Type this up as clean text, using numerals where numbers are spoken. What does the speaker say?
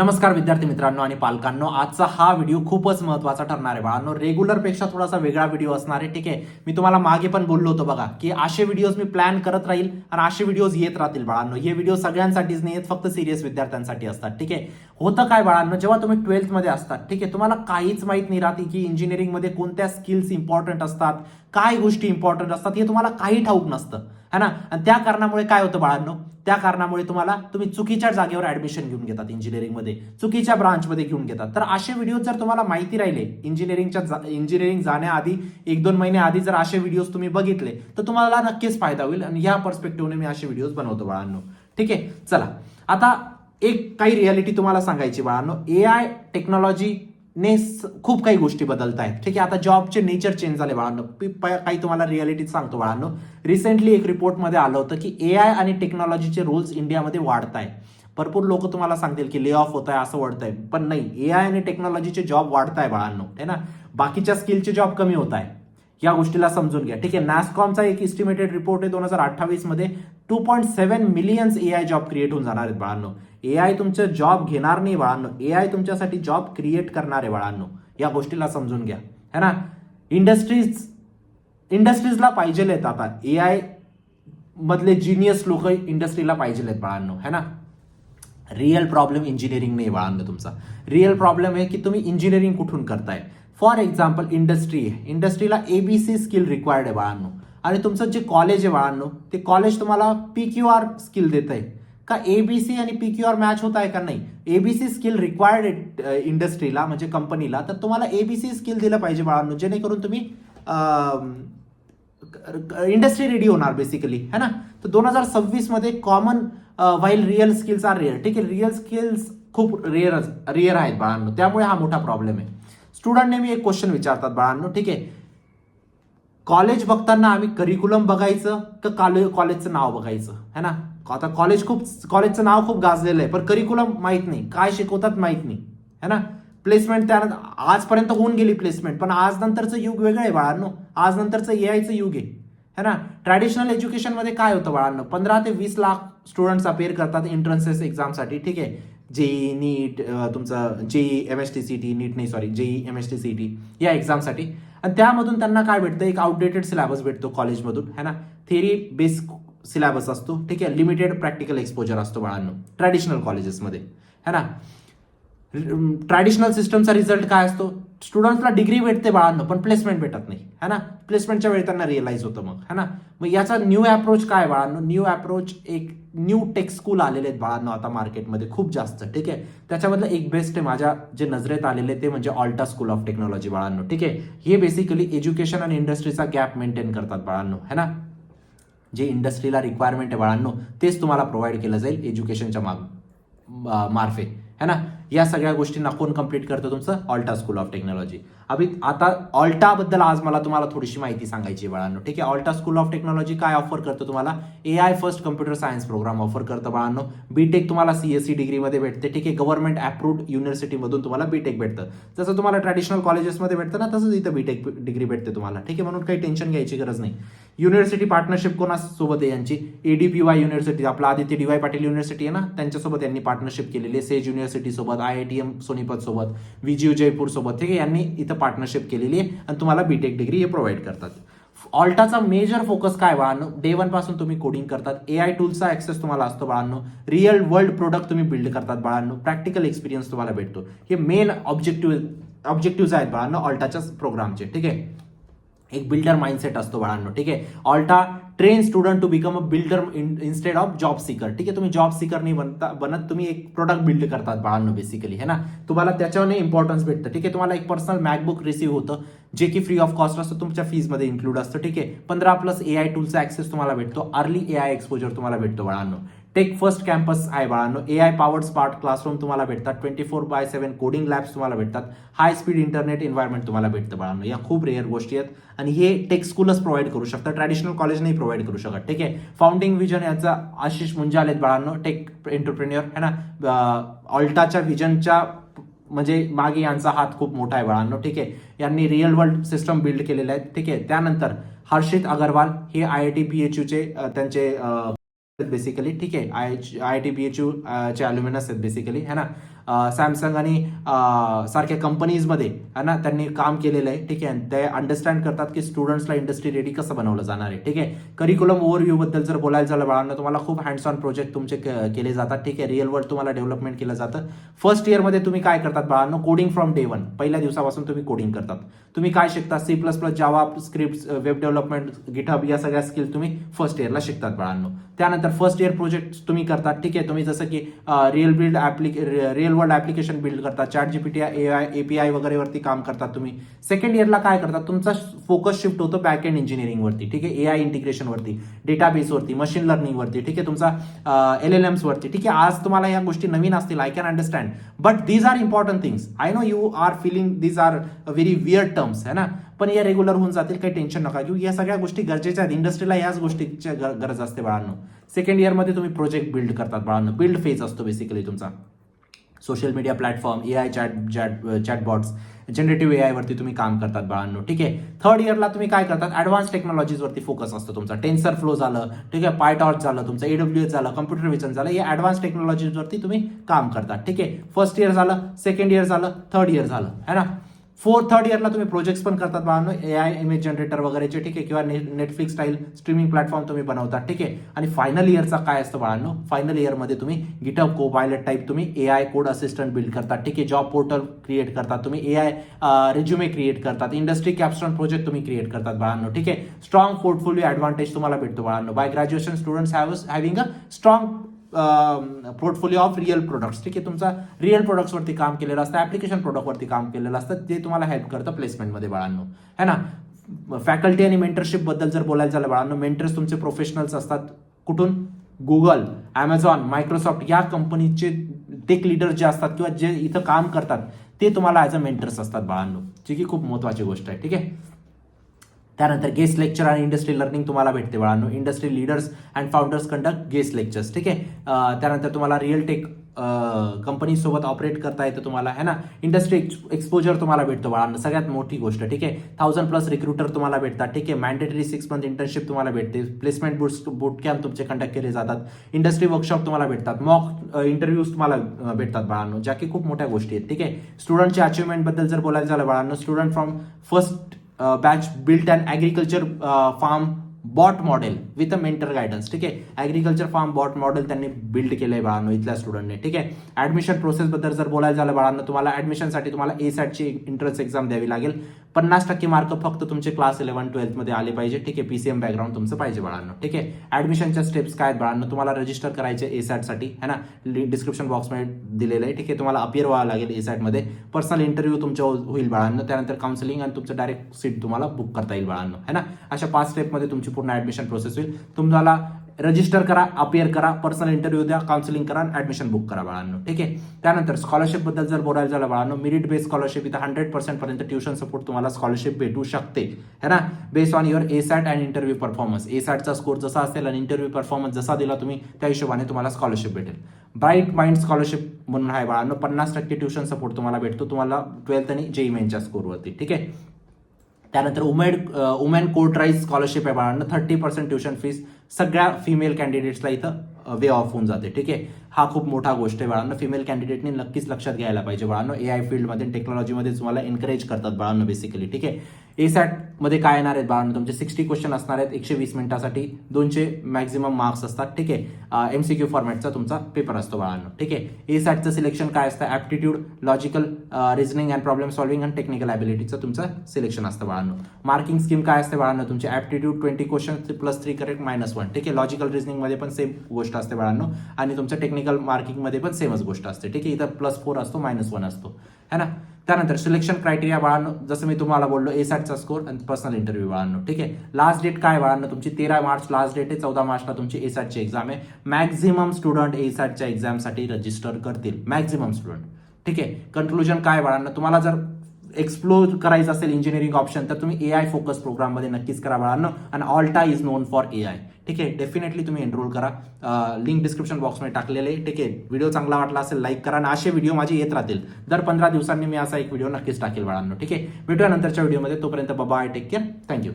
नमस्कार विद्यार्थी मित्रांनो आणि पालकांनो, आजचा हा व्हिडिओ खूपच महत्त्वाचा ठरणार आहे बाळांनो. रेग्युलरपेक्षा थोडासा वेगळा व्हिडिओ असणार आहे. ठीक आहे, मी तुम्हाला मागे पण बोललो होतो बघा की असे व्हिडिओज मी प्लॅन करत राहील आणि असे व्हिडिओज येत राहतील बाळांनो. हे व्हिडिओ सगळ्यांसाठीच नाही आहेत, फक्त सिरियस विद्यार्थ्यांसाठी असतात. ठीक आहे, होतं काय बाळांनो, जेव्हा तुम्ही 12th मध्ये असतात, ठीक आहे, तुम्हाला काहीच माहित नाही राहते की इंजिनिअरिंगमध्ये कोणत्या स्किल्स इम्पॉर्टंट असतात, काय गोष्टी इम्पॉर्टंट असतात, हे तुम्हाला काही ठाऊक नसतं है ना. आणि त्या कारणामुळे काय होतं बाळांनो, त्या कारणामुळे तुम्ही चुकीच्या जागेवर ऍडमिशन घेऊन घेतात, इंजिनिअरिंगमध्ये चुकीच्या ब्रांचमध्ये घेऊन घेतात. तर असे व्हिडिओ जर तुम्हाला माहिती राहिले, इंजिनिअरिंग जाण्याआधी 1-2 महिने आधी जर असे व्हिडिओज तुम्ही बघितले तर तुम्हाला नक्कीच फायदा होईल. आणि या पर्स्पेक्टिव्हने मी असे व्हिडिओज बनवतो बाळांनो. ठीक आहे, चला आता एक काही रियालिटी तुम्हाला सांगायची बाळांनो. AI टेक्नॉलॉजी ने खूप काही गोष्टी बदलत आहेत. ठीक आहे, आता जॉबचे नेचर चेंज झाले बाळांनो. काही तुम्हाला रियालिटी सांगतो बाळांनो. रिसेंटली एक रिपोर्टमध्ये आलं होतं की AI आणि टेक्नॉलॉजीचे रोल्स इंडियामध्ये वाढत आहे. भरपूर लोक तुम्हाला सांगतील की ले ऑफ होत आहे, असं वाढतंय, पण नाही, AI आणि टेक्नॉलॉजीचे जॉब वाढत आहे बाळांनो, है ना. बाकीच्या स्किलचे जॉब कमी होत आहे, या गोष्टीला समजून घ्या. ठीक आहे, नॅसकॉमचा एक इस्टिमेटेड रिपोर्ट आहे 2028 मध्ये 2.7 मिलियन्स AI जॉब क्रिएट होऊन जाणार आहेत बाळांनो. AI तुमचं जॉब घेणार नाही बाळांनो, AI तुमच्यासाठी जॉब क्रिएट करणार आहे बाळांनो. या गोष्टीला समजून घ्या, है ना. इंडस्ट्रीजला पाहिजेलेत आता AI मधले जिनियस लोक इंडस्ट्रीला पाहिजेलेत बाळांनो, है ना. रिअल प्रॉब्लेम इंजिनिअरिंग नाही बाळांनो. तुमचा रिअल प्रॉब्लेम आहे की तुम्ही इंजिनिअरिंग कुठून करताय. फॉर एक्झाम्पल इंडस्ट्रीला ABC स्किल रिक्वायर्ड आहे बाळांनो. आणि तुमचं जे कॉलेज आहे बाळांनो, ते कॉलेज तुम्हाला PQR स्किल देत आहे का, ABC आणि PQR मॅच होत आहे का नाही. ABC स्किल रिक्वायर्ड आहे इंडस्ट्रीला, म्हणजे कंपनीला, तर तुम्हाला ABC स्किल दिलं पाहिजे बाळांनो, जेणेकरून तुम्ही इंडस्ट्री रेडी होणार बेसिकली, है ना. तर 2026 मध्ये common while real skills are rare. ठीक आहे, रिअल स्किल्स खूप रेअर आहेत बाळांनो, त्यामुळे हा मोठा प्रॉब्लेम आहे. स्टुडंट नेहमी एक क्वेश्चन विचारतात बाळांनो. ठीक आहे, कॉलेज बघताना आम्ही करिक्युलम बघायचं का कॉलेजचं नाव बघायचं, है ना. आता कॉलेजचं नाव खूप गाजलेलं आहे, पण करिक्युलम माहित नाही, काय शिकवतात माहित नाही, है ना. प्लेसमेंट त्यानंतर आजपर्यंत होऊन गेली प्लेसमेंट, पण आज नंतरचं युग वेगळं आहे बाळांनो. आज नंतरचं AIचं युग आहे, है ना. ट्रॅडिशनल एज्युकेशनमध्ये काय होतं बाळांनो, 15 ते 20 लाख स्टुडंट्स अपेअर करतात एंट्रन्सेस एक्झामसाठी. ठीक आहे, जेई नीट, तुमचं जेई MSTCT, नीट नाही सॉरी, जेई MSTCT या एक्झामसाठी. आणि त्यामधून त्यांना काय भेटतं, एक आउटडेटेड सिलेबस भेटतो कॉलेजमधून, है ना. थेरी बेस सिलेबस असतो. ठीक आहे, लिमिटेड प्रॅक्टिकल एक्सपोजर असतो बाळांनो ट्रॅडिशनल कॉलेजेसमध्ये, है ना. ट्रॅडिशनल सिस्टमचा रिझल्ट काय असतो, स्टुडंट्सला डिग्री भेटते बाळांनो, पण प्लेसमेंट भेटत नाही, है ना. प्लेसमेंटच्या वेळी त्यांना रिअलाइज होतं मग, है ना. मग याचा न्यू अप्रोच काय बाळांनो, न्यू अप्रोच एक न्यू टेक स्कूल आलेले आहेत बाळांनो आता मार्केटमध्ये खूप जास्त. ठीक आहे, त्याच्यामधलं एक बेस्ट आहे माझ्या जे नजरेत आलेले, ते म्हणजे ऑल्टा स्कूल ऑफ टेक्नॉलॉजी बाळांनो. ठीक आहे, हे बेसिकली एज्युकेशन आणि इंडस्ट्रीचा गॅप मेंटेन करतात बाळांनो, है ना. जे इंडस्ट्रीला रिक्वायरमेंट आहे बाळांनो, तेच तुम्हाला प्रोव्हाइड केलं जाईल एज्युकेशनच्या मार्फे, है ना. या सगळ्या गोष्टींना कोण कम्प्लीट करतं, तुमचं ऑल्टा स्कूल ऑफ टेक्नॉलॉजी. आता ऑल्टाबद्दल आज मला तुम्हाला थोडीशी माहिती सांगायची आहे बाळांनो. ठीक आहे, ऑल्टा स्कूल ऑफ टेक्नॉलॉजी काय ऑफर करतं तुम्हाला, AI first computer science program offer करतं बाळांनो. बीटेक तुम्हाला CSE डिग्रीमध्ये भेटते. ठीक आहे, गव्हर्नमेंट अप्रूव्ड युनिव्हर्सिटीमधून तुम्हाला बीटेक भेटतं. जसं तुम्हाला ट्रॅडिशनल कॉलेजेसमध्ये भेटतं ना, तसंच इथं बीटेक डिग्री भेटते तुम्हाला. ठीक आहे, म्हणून काही टेन्शन घ्यायची गरज नाही. युनिव्हर्सिटी पार्टनरशिप कोणासोबत आहे यांची, ADPY युनिव्हर्सिटी, आपला आदित्य DY पाटील युनिव्हर्सिटी आहे ना, त्यांच्यासोबत यांनी पार्टनरशिप केलेली आहे. सेज युनिव्हर्सिटी सोबत, IITM सोनीपत सोबत, VGU जयपूर सोबत. ठीक आहे, यांनी इथं पार्टनरशिप केलेली आहे आणि तुम्हाला बीटेक डिग्री हे प्रोव्हाइड करतात. ऑल्टाचा मेजर फोकस काय बाळांनो, Day 1 पासून तुम्ही कोडिंग करतात. AI टूल्सचा ऍक्सेस तुम्हाला असतो बाळांनो. रिअल वर्ल्ड प्रोडक्ट तुम्ही बिल्ड करतात बाळांनो. प्रॅक्टिकल एक्सपिरियन्स तुम्हाला भेटतो. हे मेन ऑब्जेक्टिव्ह आहेत बाळांनो ऑल्टाच्या प्रोग्रामचे. ठीक आहे, एक बिल्डर माइंडसेट असतो बाळांनो. ठीक आहे, ऑल्टा train student to become a builder instead of job seeker. ठीक आहे, तुम्ही जॉब सीकर नाही बनत, तुम्ही एक प्रोडक्ट बिल्ड करतात बाळांनो बेसिकली, है ना. तुम्हाला त्याच्यावर इम्पॉर्टन्स भेटतं. ठीक आहे, तुम्हाला एक पर्सनल मॅकबुक रिसीव्ह होतं, जे की फ्री ऑफ कॉस्ट असतं, तुमच्या फीजमध्ये इन्क्लूड असतं. ठीक आहे, 15+ AI टूलचा ऍक्सेस तुम्हाला भेटतो. अर्ली AI एक्सपोजर तुम्हाला भेटतो बाळांनो. टेक फर्स्ट कॅम्पस आहे बाळांनो. AI पॉवर्ड स्मार्ट क्लासरूम तुम्हाला भेटतात. 24/7 कोडिंग लॅब्स तुम्हाला भेटतात. हाय स्पीड इंटरनेट एन्व्हायरमेंट तुम्हाला भेटतं बाळांनो. या खूप रेअर गोष्टी आहेत आणि हे टेक स्कूलच प्रोव्हाइड करू शकतं, ट्रॅडिशनल कॉलेज नाही प्रोव्हाइड करू शकत. ठीक आहे, फाउंडिंग विजन याचा आशिष मुंजाल आहेत बाळांनो, टेक एंटरप्रेन्युअर, है ना. ऑल्टाच्या विजनच्या म्हणजे मागे यांचा हात खूप मोठा आहे बाळांनो. ठीक आहे, यांनी रिअल वर्ल्ड सिस्टम बिल्ड केलेले आहेत. ठीक आहे, त्यानंतर हर्षित अगरवाल हे IIT BHU चे त्यांचे बेसिकली. ठीक आहे, IIT BHU चे अल्युमिनस आहेत बेसिकली, है ना. सॅमसंग आणि सारख्या कंपनीजमध्ये आहे ना त्यांनी काम केलेलं आहे. ठीक आहे, ते अंडरस्टँड करतात की स्टुडंट्सला इंडस्ट्री रेडी कसं बनवलं जाणार आहे. ठीक आहे, करिक्युलम ओव्हरव्ह्यू बद्दल जर बोलायला झालं बाळांना, तुम्हाला खूप हँड्स ऑन प्रोजेक्ट तुमचे केले जातात. ठीक आहे, रिअल वर्ल्ड तुम्हाला डेव्हलपमेंट केलं जातं. फर्स्ट इयरमध्ये तुम्ही काय करतात बाळांनो, कोडिंग फ्रॉम डे वन, पहिल्या दिवसापासून तुम्ही कोडिंग करतात. तुम्ही काय शिकता, C++, जावा स्क्रिप्ट, वेब डेव्हलपमेंट, गिटहब या सगळ्या स्किल तुम्ही फर्स्ट इयरला शिकतात बाळांनो. त्यानंतर फर्स्ट इयर प्रोजेक्ट तुम्ही करतात. ठीक आहे, तुम्ही जसं की रिअल वर्ल्ड ऍप्लिकेशन बिल्ड करतात, ChatGPT, AI, API वगैरे वरती काम करतात तुम्ही. सेकंड इयरला काय करतात, तुमचा फोकस शिफ्ट होतो बॅक एंड इंजिनिअरिंग वरती. ठीक आहे, AI इंटिग्रेशन वरती, डेटाबेस वरती, मशीन लर्निंग वरती. ठीक आहे, तुमचा LLMs वरती. ठीक आहे, आज तुम्हाला या गोष्टी नवीन असतील, I can understand, but these are important things. I know you are feeling these are very weird terms है ना, पण या रेग्युलर होऊन जातील, काही टेन्शन नका घेऊ. या सगळ्या गोष्टी गरजेच्या आहेत. इंडस्ट्रीला याच गोष्टीची गरज असते बाळांनो. सेकंड इयरमध्ये तुम्ही प्रोजेक्ट बिल्ड करतात बाळांनो. बिल्ड फेज असतो बेसिकली तुमचा. Social media platform, AI chatbots, generative AI वरती तुम्ही काम करतात बाळांनो. ठीक आहे, थर्ड इयरला तुम्ही काय करतात, ऍडव्हान्स टेक्नॉलॉजीज वरती फोकस असतो तुमचा. टेन्सर फ्लो झालं, ठीक आहे, पायटॉर्च झालं, तुमचं AWS झालं, कम्प्युटर विजन झालं, या ऍडव्हान्स टेक्नॉलॉजीज वरती तुम्ही काम करतात. ठीक आहे, फर्स्ट इयर झालं, सेकंड इयर झालं, थर्ड इयर झालं है ना. थर्ड इयरला तुम्ही प्रोजेक्ट्स पण करतात बाळांनो, AI इमेज जनरेटर वगैरेचे. ठीक आहे, किंवा नेटफ्लिक्स स्टाईल स्ट्रीमिंग प्लॅटफॉर्म तुम्ही बनवतात. ठीक आहे, आणि फायनल इयरचा काय असतं बाळांनो, फायनल इयरमध्ये तुम्ही गिटहब कोपायलट टाईप तुम्ही AI कोड असिस्टंट बिल्ड करतात. ठीक आहे, जॉब पोर्टल क्रिएट करतात तुम्ही, AI रिज्युमे क्रिएट करतात, इंडस्ट्री कॅप्स्टोन प्रोजेक्ट तुम्ही क्रिएट करतात बाळांनो. ठीक आहे, स्ट्रॉंग पोर्टफोलिओ ऍडव्हान्टेज तुम्हाला भेटतो बाळांनो. By graduation students having a strong portfolio of real products. ठीक आहे, तुमचा रिअल प्रोडक्ट्सवरती काम केलेलं असतं, ऍप्लिकेशन प्रोडक्टवरती काम केलेलं असतं, ते तुम्हाला हेल्प करतं प्लेसमेंटमध्ये बाळांनो है ना. फॅकल्टी आणि मेंटरशिप बद्दल जर बोलायचं झालं बाळांनो, मेंटर्स तुमचे प्रोफेशनल्स असतात. कुठून, गुगल, Amazon, मायक्रोसॉफ्ट या कंपनीचे टेक लीडर जे असतात किंवा जे इथं काम करतात ते तुम्हाला ॲज अ मेंटर्स असतात बाळांनो, जी की खूप महत्त्वाची गोष्ट आहे. ठीक आहे, त्यानंतर गेस्ट लेक्चर आणि इंडस्ट्री लर्निंग तुम्हाला भेटते बाळांनो. Industry leaders and founders conduct guest lectures. ठीक आहे, त्यानंतर तुम्हाला रिअल टेक कंपनीसोबत ऑपरेट करता येतं तुम्हाला है ना. इंडस्ट्री एक्सपोजर तुम्हाला भेटतो बाळांनो, सगळ्यात मोठी गोष्ट. ठीक आहे, 1000+ रिक्रुटर तुम्हाला भेटतात. ठीक आहे, मॅन्डेटरी 6 मंथ इंटर्नशिप तुम्हाला भेटते, प्लेसमेंट बूट कॅम्प तुमचे कंडक्ट केले जातात, इंडस्ट्री वर्कशॉप तुम्हाला भेटतात, मॉक इंटरव्ह्यूज तुम्हाला भेटतात बाळांनो, ज्या की खूप मोठ्या गोष्टी आहेत. ठीक आहे, स्टुडंटच्या अचिव्हमेंट बद्दल जर बोलायचं झालं बाळांनो, student from first batch built and agriculture farm bot model with a mentor guidance. ठीक आहे, ॲग्रिकल्चर फार्म बॉट मॉडेल त्यांनी बिल्ड केलंय बाळांनो इथल्या स्टुडंटने. ठीक आहे, ऍडमिशन प्रोसेस बद्दल जर बोलायला झालं बाळांनो, तुम्हाला ऍडमिशनसाठी तुम्हाला ASAT एंट्रन्स एक्झाम द्यावी लागेल. 50% मार्क फक्त तुमचे क्लास 11-12 मध्ये आले पाहिजे. ठीक आहे, PCM बॅकग्राऊंड तुमचं पाहिजे बाळांनो. ठीक आहे, ऍडमिशनच्या स्टेप्स काय आहेत बाळांनो, तुम्हाला रजिस्टर करायचे ASAT साठी है ना, डिस्क्रिप्शन बॉक्समध्ये दिलेलं आहे. ठीक आहे, तुम्हाला अपियर व्हावं लागेल ASAT मध्ये, पर्सनल इंटरव्ह्यू तुमच्या होईल बाळांनो, त्यानंतर काउन्सिलिंग आणि तुमचं डायरेक्ट सीट तुम्हाला बुक करता येईल बाळांनो है ना. अशा 5 स्टेपमध्ये तुमची पूर्ण ऍडमिशन प्रोसेस होईल. तुम्हाला रजिस्टर करा, अपियर करा, पर्सनल इंटरव्ह्यू द्या, काउन्सिलिंग करा, ऍडमिशन बुक करा बाळांनो. ठीक आहे, त्यानंतर स्कॉलरशिप बद्दल जर बोलायला झालं बाळांनो, मेरिट बेस्ड स्कॉलरशिप इथं 100% पर्यंत ट्युशन सपोर्ट तुम्हाला स्कॉलरशिप भेटू शकते है ना, based on your ASAT and interview performance. ASATचा स्कोर जसा असेल आणि इंटरव्ह्यू परफॉर्मन्स जसा दिला तुम्ही त्या हिशोबाने तुम्हाला स्कॉलरशिप भेटेल. ब्राईट माइंड स्कॉलरशिप म्हणून आहे बाळांनो, 50% ट्युशन सपोर्ट तुम्हाला भेटतो, तुम्हाला 12th आणि JEE मेनच्या स्कोरवरती. ठीक आहे, त्यानंतर वुमेन कोर्ट राईज स्कॉलरशिप आहे बाळांनो, 30% ट्युशन फीस सगळ्या फिमेल कॅन्डिडेट्सला इथं वे ऑफ होऊन जाते. ठीक आहे, हा खूप मोठा गोष्ट आहे बाळांनो, फिमेल कॅन्डिडेटनी नक्कीच लक्षात घ्यायला पाहिजे बाळांनो. AI फील्डमध्ये टेक्नॉलॉजीमध्ये तुम्हाला एनकरेज करतात बाळांनो बेसिकली. ठीक आहे, ASAT मध्ये काय येणार आहेत बाळांनो, तुमचे 60 क्वेश्चन असणार आहेत 120 मिनिटासाठी, 200 मॅक्झिमम मार्क्स असतात. ठीक आहे, MCQ फॉर्मॅटचा तुमचा पेपर असतो बाळांनो. ठीक आहे, ASATचं सिलेक्शन काय असतं, aptitude, logical reasoning and problem solving and technical ॲबिलिटीचं तुमचं सिलेक्शन असतं बाळांनो. मार्किंग स्कीम काय असते बाळांनो, तुमचे ऍप्टिट्यूड 20 क्वेश्चन +3 करेक्ट -1. ठीक आहे, लॉजिकल रिझनिंग मध्ये पण सेम गोष्ट असते बाळांनो, आणि तुमच्या टेक्निकल मार्किंग मध्ये पण सेमच गोष्ट असते. ठीक आहे, इथं +4 असतो -1 असतो है ना. त्यानंतर सिलेक्शन क्रायटेरिया बाळांनो, जसं मी तुम्हाला बोललो, ASATचा स्कोर आणि पर्सनल इंटरव्ह्यू बाळांनो. ठीक आहे, लास्ट डेट काय बाळांनो, तुमची 13 मार्च लास्ट डेट आहे, 14 मार्चला तुमची ASATची एक्झाम आहे. मॅक्झिमम स्टुडंट ASATच्या एक्झामसाठी रजिस्टर करतील, मॅक्झिमम स्टुडंट. ठीक आहे, कन्क्लुजन काय बाळांनो, तुम्हाला जर एक्सप्लोर करायचं असेल इंजिनिअरिंग ऑप्शन तर तुम्ही AI फोकस प्रोग्राममध्ये नक्कीच करा बाळांनो, आणि ऑल्टा इज नोन फॉर AI. ठीक आहे, डेफिनेटली तुम्ही एनरोल करा, लिंक डिस्क्रिप्शन बॉक्समध्ये टाकलेले. ठीक आहे, व्हिडिओ चांगला वाटला असेल लाईक करा, आणि असे व्हिडिओ माझे येत राहतील, दर 15 दिवसांनी मी असा एक व्हिडिओ नक्कीच टाकेल बाळांनो. ठीक आहे, भेटूया नंतरच्या व्हिडिओमध्ये, तोपर्यंत बाय, टेक केअर, थँक्यू.